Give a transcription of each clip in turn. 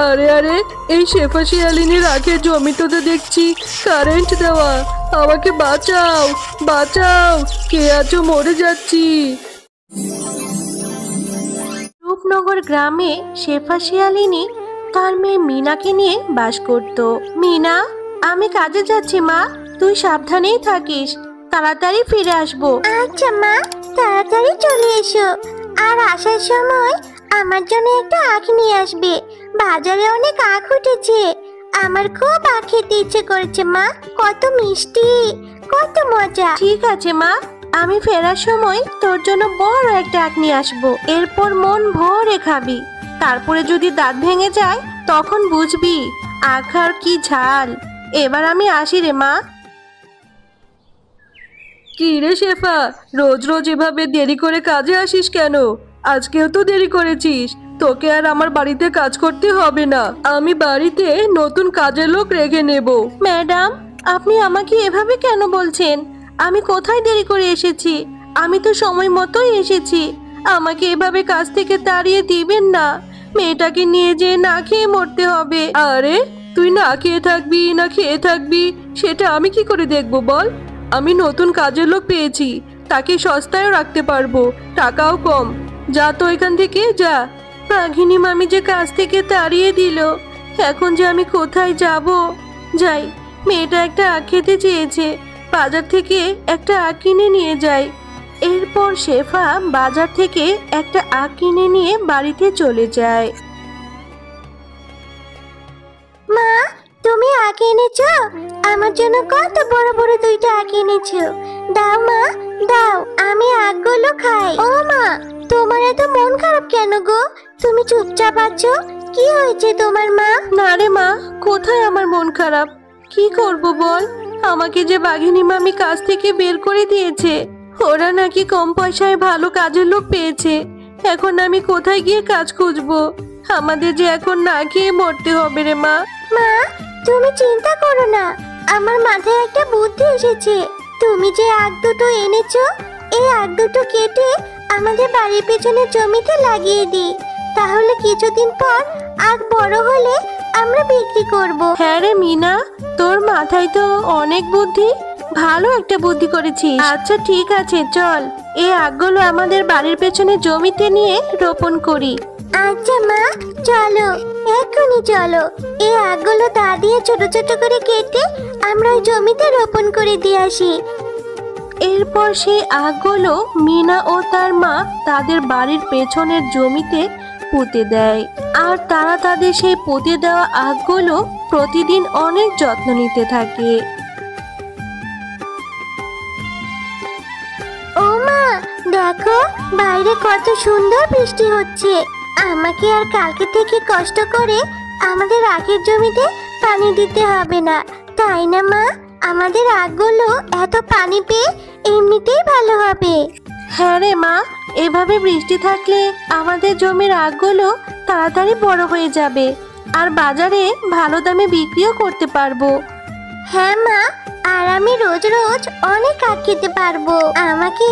আরে আরে, এই শেফা শিয়ালিনীর আখের জমিটাতে দেখছি কারেন্ট দেওয়া। আমাকে বাঁচাও, বাঁচাও, কে আছো, মরে যাচ্ছি। রূপনগর গ্রামে শেফা শিয়ালিনী তার মেয়ে মিনাকে নিয়ে বাস করত। মিনা, আমি কাজে যাচ্ছি মা, তুই সাবধানেই থাকিস, তাড়াতাড়ি ফিরে আসবো। আচ্ছা মা, তাড়াতাড়ি চলে এসো। আর আসার সময় আমার জন্য একটা আখ নিয়ে আসবে। বাজারে অনেক আখ উঠেছে, আমার খুব আখ খেতে ইচ্ছে করেছে মা। কত মিষ্টি, কত মজা। ঠিক আছে মা, আমি ফেরার সময় তোর জন্য বড় একটা আখ নিয়ে আসবো। এরপর মন ভরে খাবি, তারপরে যদি দাঁত ভেঙে যায় তখন বুঝবি আখ আর কি ঝাল। এবার আমি আসি রে মা। কি রে শেফা, রোজ রোজ এভাবে দেরি করে কাজে আসিস কেন? আজকেও তো দেরি করেছিস। তোকে আর আমার বাড়িতে কাজ করতে হবে না, আমি বাড়িতে নতুন কাজের লোক রেখে নেব। ম্যাডাম, আপনি আমাকে এভাবে কেন বলছেন? আমি কোথায় দেরি করে এসেছি? আমি তো সময় মতোই এসেছি। আমাকে এভাবে কাজ থেকে তাড়িয়ে দিবেন না, মেয়েটাকে নিয়ে যেয়ে না খেয়ে মরতে হবে। আরে, তুই না খেয়ে থাকবি না খেয়ে থাকবি সেটা আমি কি করে দেখবো বল? আমি নতুন কাজের লোক পেয়েছি, তাকে সস্তায়ও রাখতে পারবো, টাকাও কম। যা তো এখান থেকে যা। বাঘিনী মামি যে কাজ থেকে তাড়িয়ে দিল, এখন যে আমি কোথায় যাব? যাই, মেয়েটা একটা আখ খেতে চেয়েছে, বাজার থেকে একটা আখ কিনে নিয়ে যাই। এরপর শেফা বাজার থেকে একটা আখ কিনে নিয়ে বাড়িতে চলে যায়। মা, তুমি আখ এনেছো? আমার জন্য কত বড় বড় দুইটা আখ এনেছো। দাও মা, দাও, আমি আখগুলো খাই। ও মা, তোমার এত মন খারাপ কেন গো? তুমি চুপচাপ আছো, কি হয়েছে তোমার মা? না রে মা, কোথায় আমার মন খারাপ? কি করব বল, আমাকে যে বাঘিনী মামি কাজ থেকে বের করে দিয়েছে। ওরা নাকি কম পয়সায় ভালো কাজের লোক পেয়েছে। এখন আমি কোথায় গিয়ে কাজ খুঁজবো? আমাদের যে এখন না খেয়ে মরতে হবে রে মা। মা, তুমি চিন্তা করো না, আমার মাথায় একটা বুদ্ধি এসেছে। তুমি যে আখ দুটো এনেছো, এই আখ দুটো কেটে আমাদের বাড়ির পেছনে জমিতে লাগিয়ে দিই। তাহলে কিছুদিন পর আখ বড় হলে আমরা বিক্রি করব। হ্যাঁ রে মিনা, তোর মাথায় তো অনেক বুদ্ধি, ভালো একটা বুদ্ধি করেছিস। আচ্ছা ঠিক আছে, চল এই আখগুলো আমাদের বাড়ির পেছনে জমিতে নিয়ে রোপণ করি। আচ্ছা মা, চলো, এক্ষুনি চলো। এই আখগুলো দা দিয়ে ছোট ছোট করে কেটে আমরা ওই জমিতে রোপণ করে দিয়ে আসি। এরপর সেই আখগুলো মিনা ও তার মা তাদের বাড়ির পেছনের জমিতে পুঁতে দেয়। আর তারা তাদের সেই পুঁতে দেওয়া আখগুলো প্রতিদিন অনেক যত্ন নিতে থাকে। ও মা, দেখো বাইরে কত সুন্দর বৃষ্টি হচ্ছে। আমাকে আর কালকে থেকে কষ্ট করে আমাদের আখের জমিতে পানি দিতে হবে না, তাই না মা? আমাদের আখগুলো এত পানি পেয়ে এমনিতেই ভালো হবে। হ্যাঁ রে মা, এভাবে বৃষ্টি থাকলে আমাদের জমির আখগুলো তাড়াতাড়ি বড় হয়ে যাবে, আর বাজারে ভালো দামে বিক্রিও করতে পারবো। হ্যাঁ মা, আর আমি রোজ রোজ অনেক আখ খেতে পারবো। আমাকে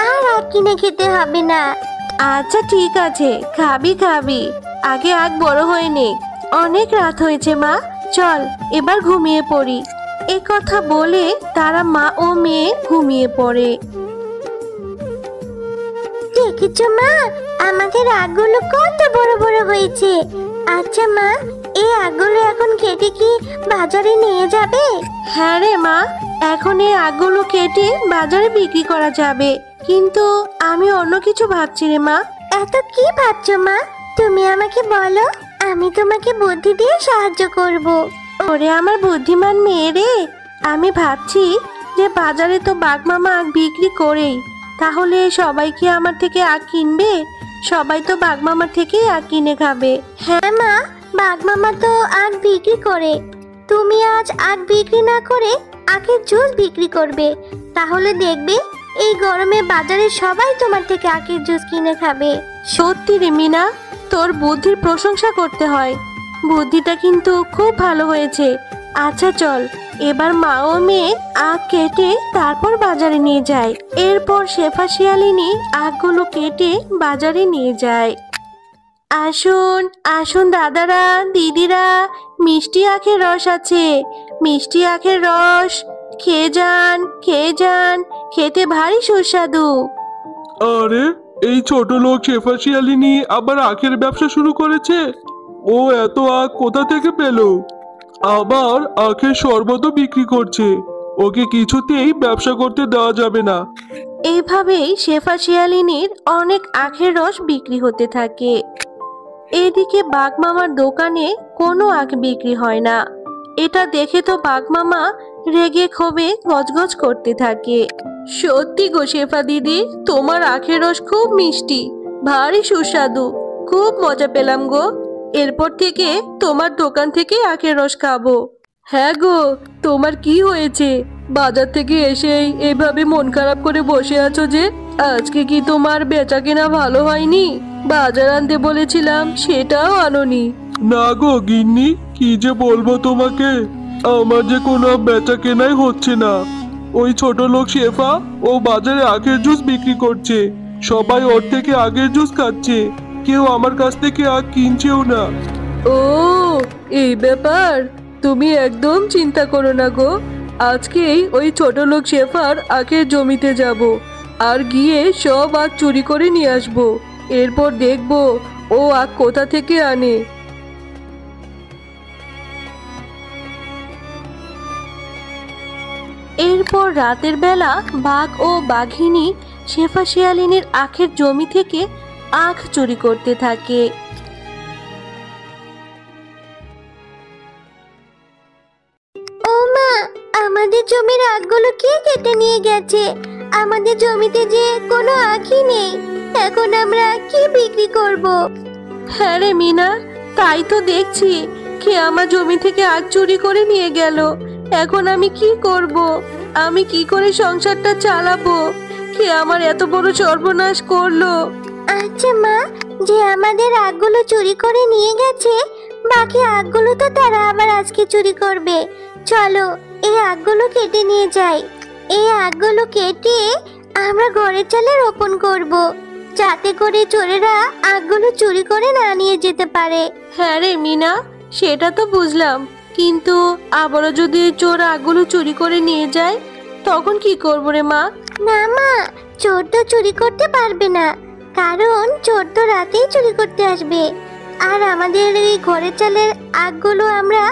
আর আখ কিনে খেতে হবে না। আচ্ছা ঠিক আছে, খাবি খাবি, আগে আখ বড় হয়ে নে। অনেক রাত হয়েছে মা, চল এবার ঘুমিয়ে পড়ি। এ কথা বলে তারা মা ও মেয়ে ঘুমিয়ে পড়ে। দেখেছো মা, আমাদের আখগুলো কত বড় বড় হয়েছে। আচ্ছা মা, এই আখগুলো এখন কেটে কি বাজারে নিয়ে যাবে? হ্যাঁ রে মা, এখন এই আখগুলো কেটে বাজারে বিক্রি করা যাবে, কিন্তু আমি অন্য কিছু ভাবছি রে মা। এত কি ভাবছো মা? তুমি আমাকে বলো, আমি তোমাকে বুদ্ধি দিয়ে সাহায্য করব। ওরে আমার বুদ্ধিমান মেয়ে রে, আমি ভাবছি যে বাজারে তো বাঘমামা আখ বিক্রি করেই, তাহলে সবাই কি আমার থেকে আখ কিনবে? সবাই তো বাঘমামার থেকেই আখ কিনে খাবে। হ্যাঁ মা, বাঘ মামা তো আখ বিক্রি করে। তুমি আজ আখ বিক্রি না করে আখের জুস বিক্রি করবে, তাহলে দেখবে এই গরমে বাজারে সবাই তোমার থেকে আখের জুস কিনে খাবে। সত্যি রে মিনা, তোর বুদ্ধির প্রশংসা করতে হয়, বুদ্ধিটা কিন্তু খুব ভালো হয়েছে। আচ্ছা চল, এবার মা ও মেয়ে আখ কেটে তারপর বাজারে নিয়ে যায়। এরপর শেফা শিয়ালিনী আখগুলো কেটে বাজারে নিয়ে যায়। আসুন আসুন দাদারা দিদিরা, মিষ্টি আখের রস আছে, মিষ্টি আখের রস। খেয়ে যান খেয়ে যান, খেতে ভারী সুস্বাদু। আরে, এই ছোট লোক শেফা শিয়ালিনী আবার আখের ব্যবসা শুরু করেছে। ও এত আখ কোথা থেকে পেল? আবার আখের শরবতও বিক্রি করছে। ওকে কিছুতেই ব্যবসা করতে দেওয়া যাবে না। এইভাবেই শেফা শিয়ালিনীর অনেক আখের রস বিক্রি হতে থাকে। এদিকে বাঘমামার দোকানে কোনো আখ বিক্রি হয় না। এটা দেখে তো বাঘমামা রেগে ক্ষোভে গজগজ করতে থাকে। সত্যি গো শেফা দিদি, তোমার আখের রস খুব মিষ্টি, ভারী সুস্বাদু, খুব মজা পেলাম গো। এরপর থেকে তোমার দোকান থেকে আখের রস খাবো। হ্যাঁ গো, তোমার কি হয়েছে? বাজার থেকে এসেই এভাবে মন খারাপ করে বসে আছো যে? আজকে কি তোমার বেচা কেনা ভালো হয়নি? বাজার আনতে বলেছিলাম, সেটাও আনোনি। না গো গিন্নি, কি যে বলবো তোমাকে, আমার যে কোনো বেচা কেনাই হচ্ছে না। ওই ছোট লোক শেফা ও বাজারে আখের জুস বিক্রি করছে। সবাই ওর থেকে আখের জুস খাচ্ছে, কেউ আমার কাছ থেকে আখ কিনছেও না। ও, এই ব্যাপার। তুমি একদম চিন্তা করো না গো, আজকেই ওই ছোট লোক শেফার আখের জমিতে যাব, আর গিয়ে সব আখ চুরি করে নিয়ে আসবো। এরপর দেখবো ও আখ কোথা থেকে আনে। এরপর রাতের বেলা বাঘ ও বাঘিনী শেফা শিয়ালিনীর আখের জমি থেকে আখ চুরি করতে থাকে। ও মা, আমাদের জমির আখগুলো কে কেটে নিয়ে গেছে? আমাদের জমিতে যে কোনো আখই নেই, এখন আমরা কি বিক্রি করব? হ্যাঁ রে মিনা, তাই তো দেখছি, কে আমার জমি থেকে আখ চুরি করে নিয়ে গেল। এখন আমি কি করব? আমি কি করে সংসারটা চালাবো? কে আমার এত বড় সর্বনাশ করলো? আচ্ছা মা, যে আমাদের আখগুলো চুরি করে নিয়ে গেছে, বাকি আখগুলো তো তারা আবার আজকে চুরি করবে। চলো, এই আখগুলো কেটে নিয়ে যাই। এই আখগুলো কেটে আমরা ঘরের চালে রোপণ করব, যাতে করে চোরেরা আখগুলো চুরি করে না নিয়ে যেতে পারে। হ্যাঁ রে মিনা, সেটা তো বুঝলাম, কিন্তু আবারও যদি চোর আখগুলো চুরি করে নিয়ে যায়, তখন কি করবো রে মা? না মা, চোর তো চুরি করতে পারবে না, কারণ চোর তো রাতেই চুরি করতে আসবে। আর আমাদের এই ঘরের চালের আখগুলো আমরা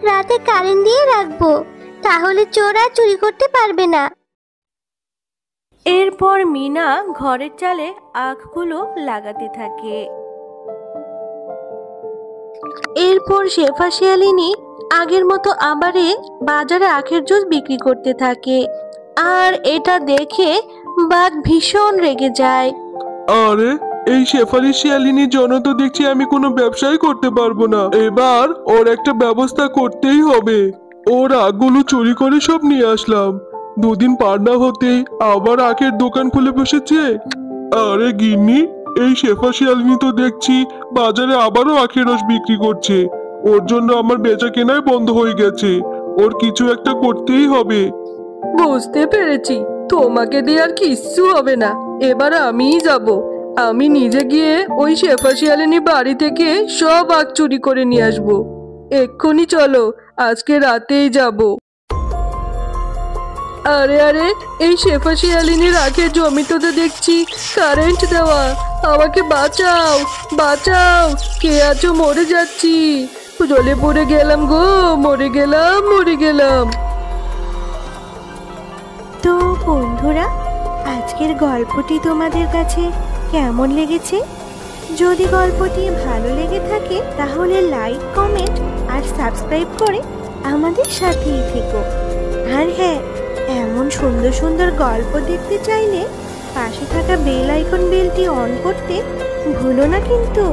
রাতে কারেন্ট দিয়ে রাখবো, তাহলে চোর আর চুরি করতে পারবে না। এরপর মিনা ঘরের চালে আখগুলো লাগাতে থাকে। এরপর শেফা শিয়ালিনী আগের মতো আবারে বাজারে আখের জুস বিক্রি করতে থাকে। আর এটা দেখে বাঘ ভীষণ রেগে যায়। আরে, এই শেফালি শিয়ালিনীর জন্য তো দেখছি আমি কোনো ব্যবসাই করতে পারবো না। এবার ওর একটা ব্যবস্থা করতেই হবে। ওর আখগুলো চুরি করে সব নিয়ে আসলাম, দুদিন পার না হতেই আবার আখের দোকান খুলে বসেছে। আরে গিন্নি, এই শেফা শিয়ালিনী তো দেখছি বাজারে আবারও আখের রস বিক্রি করছে। ওর জন্য আমার বেচা কেনাই বন্ধ হয়ে গেছে। ওর কিছু একটা করতেই হবে। বুঝতে পেরেছি, তোমাকে দিয়ে আর কিচ্ছু হবে না। এবার আমিই যাব, আমি নিজে গিয়ে ওই শেফা শিয়ালিনী বাড়ি থেকে সব আখ চুরি করে নিয়ে আসবো। এক্ষুনি চলো, আজকে রাতেই যাব। আরে আরে, এই শেফা শিয়ালিনীর আখের জমিতে দেখছি কারেন্ট দেওয়া। আমাকে বাঁচাও, বাঁচাও, কে আছো? মরে যাচ্ছি, জলে পড়ে গেলাম গো, মরে গেলাম, মরে গেলাম। তো বন্ধুরা, আজকের গল্পটি তোমাদের কাছে কেমন লেগেছে? যদি গল্পটি ভালো লেগে থাকে তাহলে লাইক, কমেন্ট আর সাবস্ক্রাইব করে আমাদের সাথেই থেকো। আর হ্যাঁ, এমন সুন্দর সুন্দর গল্প দেখতে চাইলে পাশে থাকা বেল আইকন বেলটি অন করতে ভুলো না কিন্তু।